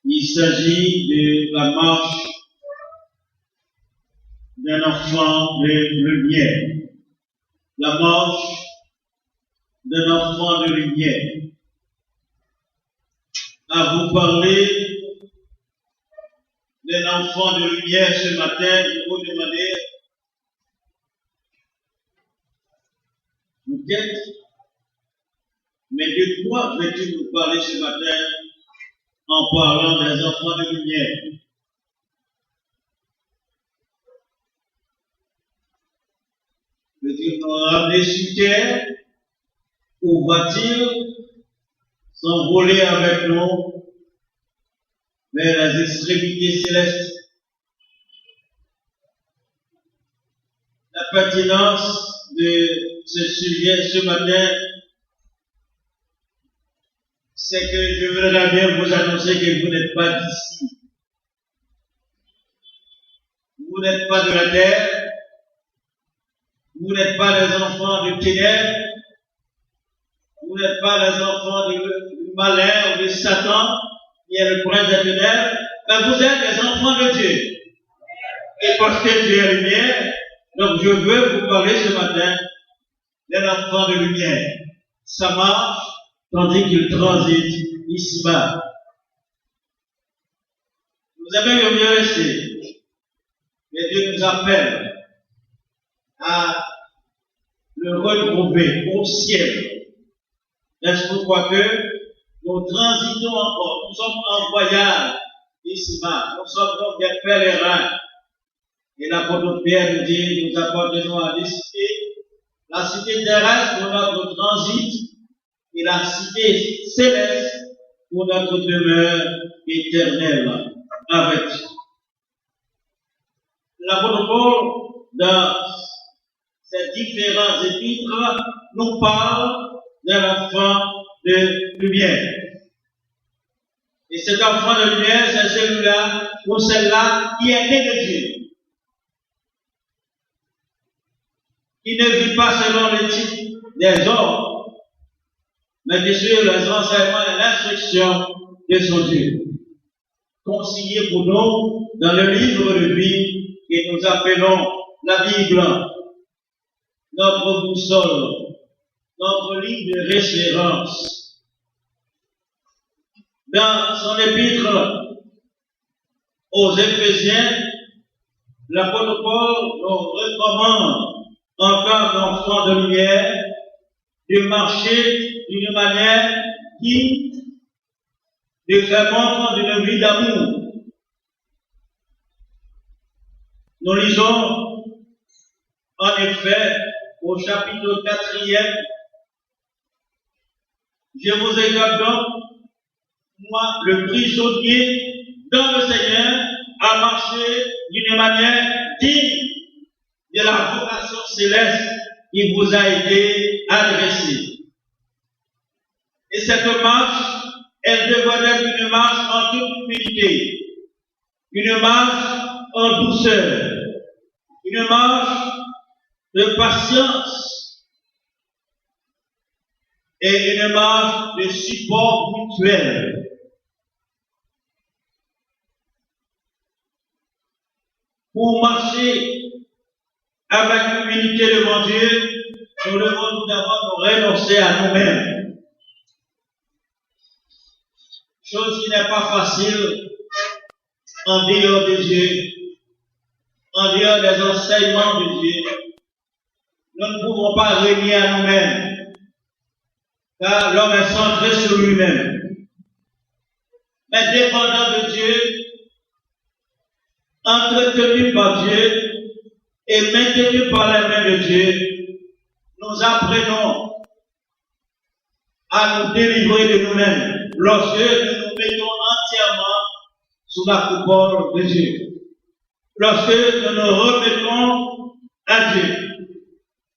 Il s'agit de la marche d'un enfant de lumière. La marche d'un enfant de lumière. À vous parler d'un enfant de lumière ce matin, je vous demander, peut-être, mais de quoi vais-tu nous parler ce matin en parlant des enfants de lumière? Veux-tu nous ramener sur terre ou va-t-il s'envoler avec nous vers les extrémités célestes? La pertinence de ce sujet ce matin, c'est que je voudrais bien vous annoncer que vous n'êtes pas d'ici. Vous n'êtes pas de la terre. Vous n'êtes pas les enfants de ténèbres. Vous n'êtes pas les enfants du malin ou de Satan, qui est le prince des ténèbres, mais vous êtes les enfants de Dieu. Et parce que Dieu est lumière, donc je veux vous parler ce matin d'un enfant de lumière. Ça marche tandis qu'il transite ici-bas. Nous aimerions bien rester, mais Dieu nous appelle à le retrouver au ciel. Est-ce pourquoi que nous transitons encore, nous sommes en voyage ici-bas, nous sommes donc des pèlerins. Et l'apôtre Pierre nous dit, nous appartenons à la cité terrestre pour notre transit et la cité céleste pour notre demeure éternelle avec Dieu. L'apôtre Paul, dans ces différents épîtres, nous parle d'un enfant de lumière. Et cet enfant de lumière, c'est celui-là ou celle-là qui est né de Dieu. Qui ne vit pas selon l'éthique des hommes, mais qui suit les enseignements et l'instruction de son Dieu. Consigné pour nous dans le livre de vie que nous appelons la Bible, notre boussole, notre ligne de référence. Dans son épître aux Éphésiens, l'apôtre Paul nous recommande en tant qu'enfant de lumière, de marcher d'une manière qui de faire montre d'une vie d'amour. Nous lisons en effet au chapitre 4e, je vous exhorte donc, moi, le prisonnier dans le Seigneur, à marcher d'une manière digne de la vocation céleste qui vous a été adressée. Et cette marche, elle devrait être une marche en toute humilité, une marche en douceur, une marche de patience et une marche de support mutuel. Pour marcher avec l'humilité devant Dieu, nous devons tout d'abord nous renoncer à nous-mêmes. Chose qui n'est pas facile en dehors de Dieu, en dehors des enseignements de Dieu. Nous ne pouvons pas régner à nous-mêmes, car l'homme est centré sur lui-même. Mais dépendant de Dieu, entretenu par Dieu, et maintenu par la main de Dieu, nous apprenons à nous délivrer de nous-mêmes lorsque nous nous mettons entièrement sous la coupole de Dieu. Lorsque nous nous remettons à Dieu,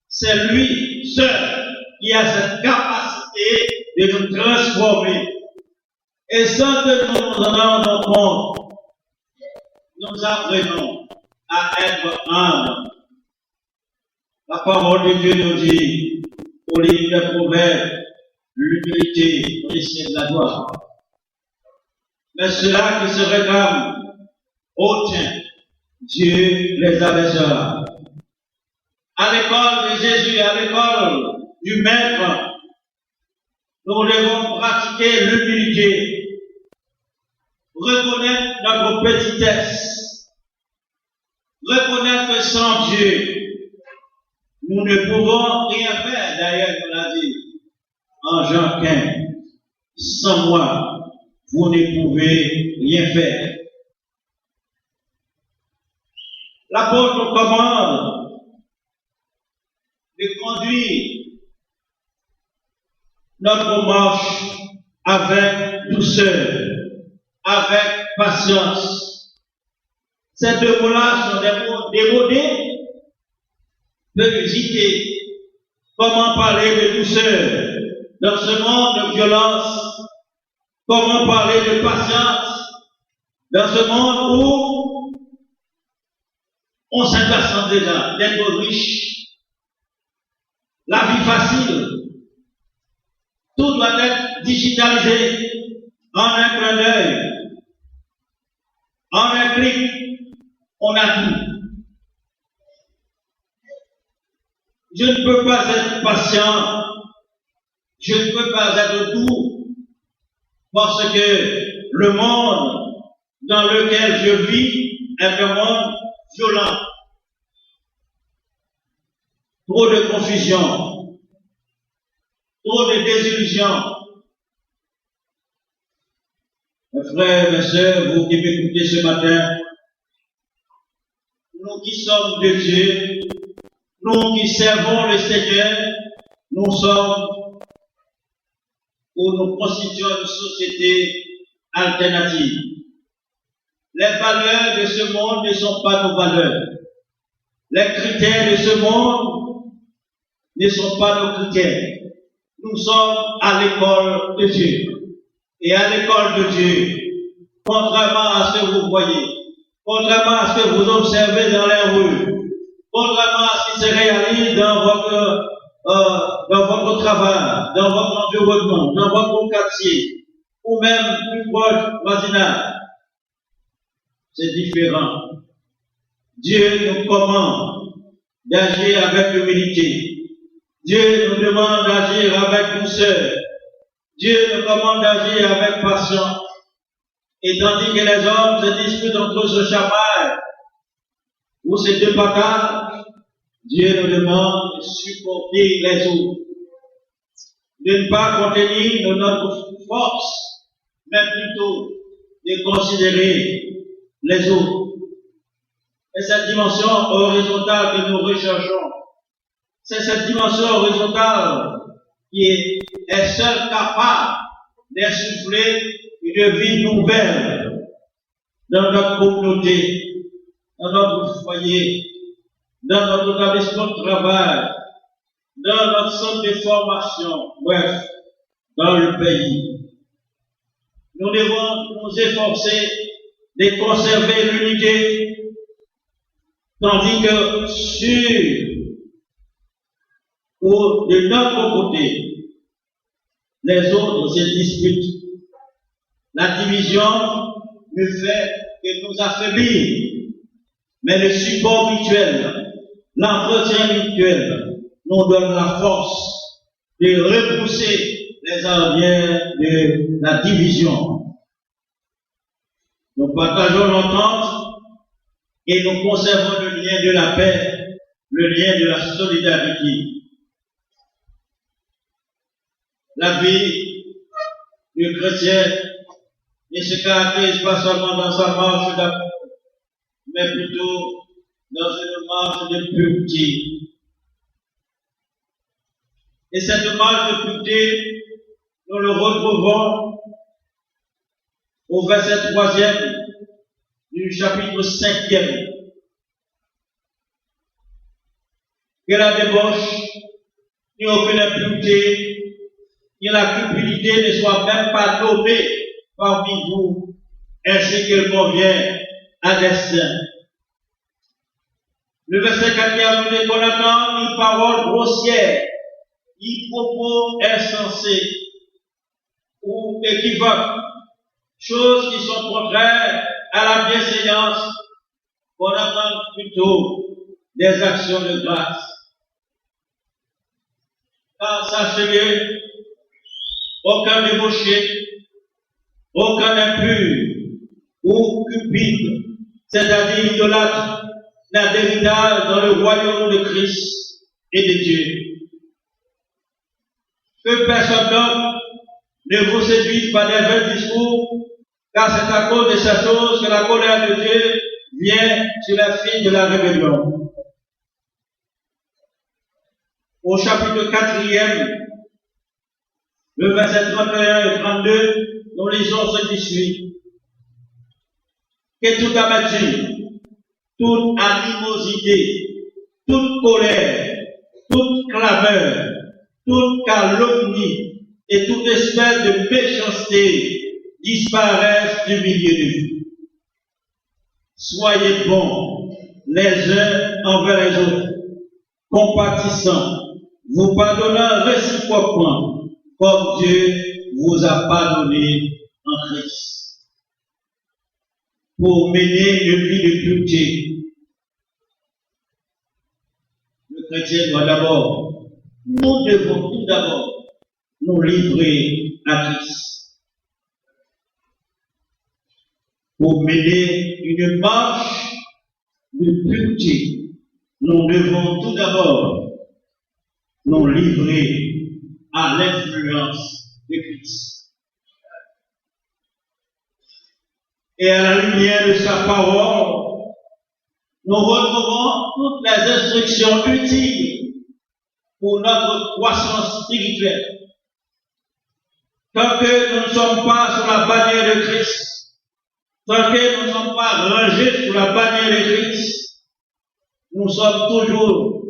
c'est lui seul qui a cette capacité de nous transformer. Et sans que nous nous en rendons compte, nous apprenons à être humble. La parole de Dieu nous dit au livre des Proverbes, l'humilité pour essayer de la gloire. Mais ceux-là qui se réclament hautains, Dieu les abaissera. À l'école de Jésus, à l'école du Maître, nous devons pratiquer l'humilité, reconnaître notre petitesse, reconnaître que sans Dieu, nous ne pouvons rien faire. D'ailleurs, nous l'a dit en Jean 15, sans moi, vous ne pouvez rien faire. L'apôtre commande de conduire notre marche avec douceur, avec patience. Ces deux mots-là sont des mots démodés, peu hésiter. Comment parler de douceur dans ce monde de violence? Comment parler de patience dans ce monde où on s'impatiente déjà d'être riche? La vie facile. Tout doit être digitalisé en un clin d'œil. En un clic, on a tout. Je ne peux pas être patient. Je ne peux pas être doux. Parce que le monde dans lequel je vis est un monde violent. Trop de confusion. Trop de désillusion. Mes frères, mes sœurs, vous qui m'écoutez ce matin, nous qui sommes de Dieu, nous qui servons le Seigneur, nous sommes où nous constituons une société alternative. Les valeurs de ce monde ne sont pas nos valeurs. Les critères de ce monde ne sont pas nos critères. Nous sommes à l'école de Dieu. Et à l'école de Dieu, contrairement à ce que vous voyez, contrairement à ce que vous observez dans les rues, contrairement à ce qui se réalise dans votre travail, dans votre environnement, dans votre quartier, ou même plus proche, voisinage, c'est différent. Dieu nous commande d'agir avec humilité. Dieu nous demande d'agir avec douceur. Dieu nous commande d'agir avec patience. Et tandis que les hommes se disputent entre eux, se chamaillent, ou se départagent, Dieu nous demande de supporter les autres. De ne pas contenir notre force, mais plutôt de considérer les autres. Et cette dimension horizontale que nous recherchons, c'est cette dimension horizontale qui est seule capable d'insuffler une vie nouvelle dans notre communauté, dans notre foyer, dans notre établissement de travail, dans notre centre de formation, bref, dans le pays. Nous devons nous efforcer de conserver l'unité, tandis que de notre côté, les autres se disputent. La division ne fait que nous affaiblir, mais le support mutuel, l'entretien mutuel, nous donne la force de repousser les arrières de la division. Nous partageons l'entente et nous conservons le lien de la paix, le lien de la solidarité. La vie du chrétien ne se caractérise pas seulement dans sa marche d'amour, mais plutôt dans une marche de pureté. Et cette marche de pureté, nous le retrouvons au verset 3e du chapitre 5e. Que la débauche, ni aucune impureté, ni la cupidité ne soit même pas nommée parmi vous, ainsi qu'il convient à des saints. Le verset 4 nous dit qu'on attend une parole grossière, ni propos insensés, ou équivoques, choses qui sont contraires à la bienséance, qu'on entende plutôt des actions de grâce. Car sachez, aucun débauché, aucun impur ou cupide, c'est-à-dire idolâtre, n'a d'héritage dans le royaume de Christ et de Dieu. Que personne d'autre ne vous séduise par des vains discours, car c'est à cause de ces choses que la colère de Dieu vient sur la fille de la rébellion. Au chapitre 4e, le verset 31 et 32, nous lisons ce qui suit. Que toute amertume, toute animosité, toute colère, toute clameur, toute calomnie et toute espèce de méchanceté disparaissent du milieu de vous. Soyez bons les uns envers les autres, compatissants, vous pardonnant réciproquement, comme Dieu vous a pardonné en Christ. Pour mener une vie de pureté, le chrétien doit d'abord, nous devons tout d'abord nous livrer à Christ. Pour mener une marche de pureté, nous devons tout d'abord nous livrer à l'influence de Christ. Et à la lumière de sa parole, nous retrouvons toutes les instructions utiles pour notre croissance spirituelle. Tant que nous ne sommes pas sous la bannière de Christ, tant que nous ne sommes pas rangés sous la bannière de Christ, nous sommes toujours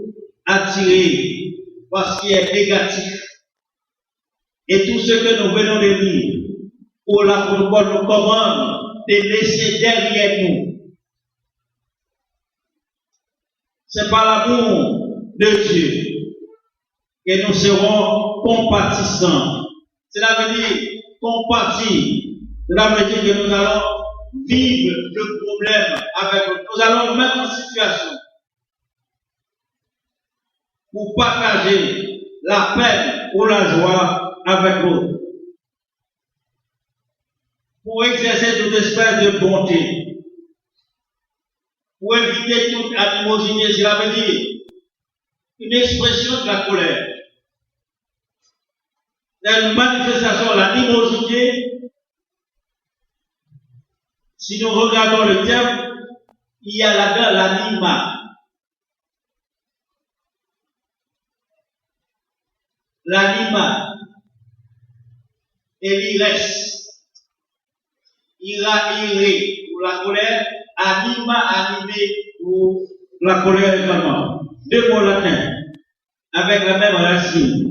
attirés par ce qui est négatif. Et tout ce que nous venons de lire, où l'apôtre Paul nous commande de laisser derrière nous, c'est par l'amour de Dieu que nous serons compatissants. Cela veut dire compatir. Cela veut dire que nous allons vivre le problème avec eux. Nous allons nous mettre en situation pour partager la peine ou la joie avec eux. Pour exercer toute espèce de bonté. Pour éviter toute animosité. Cela veut dire une expression de la colère. Une manifestation de l'animosité. Si nous regardons le terme, il y a là-dedans l'anima. L'anima et l'ires. Ira, iré pour la colère, anima, animé pour la colère également. Deux mots latins avec la même racine.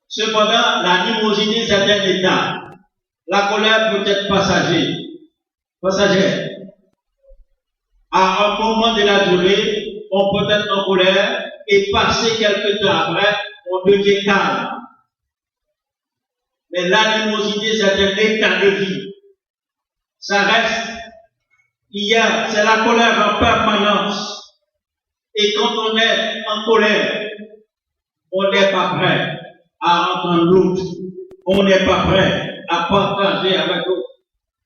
Cependant, l'animosité, c'est un état. La colère peut être passagère. À un moment de la durée, on peut être en colère et passer quelque temps après, on devient calme. Mais l'animosité, c'est un état de vie. Ça reste. C'est la colère en permanence. Et quand on est en colère, on n'est pas prêt à entendre l'autre. On n'est pas prêt à partager avec l'autre.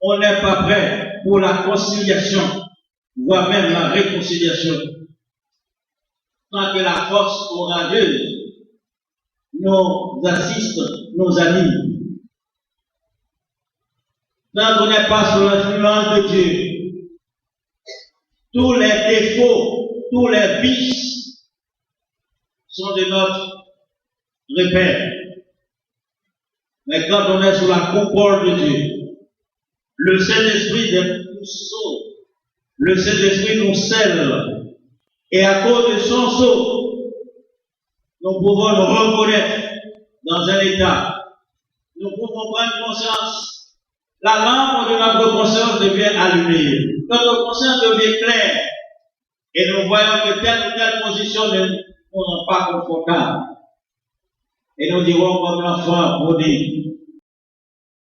On n'est pas prêt pour la conciliation, voire même la réconciliation. Tant que la force orageuse nous assiste, nous anime. Tant qu'on n'est pas sous l'influence de Dieu, tous les défauts, tous les vices sont de notre repère. Mais quand on est sous la coupole de Dieu, le Saint-Esprit nous sauve, le Saint-Esprit nous scelle. Et à cause de son sceau, nous pouvons nous reconnaître dans un état. Nous pouvons prendre conscience. La lampe de notre conscience devient allumée. Notre conscience devient claire. Et nous voyons que telle ou telle position ne nous rend pas confortable. Et nous dirons comme l'enfant prodigue,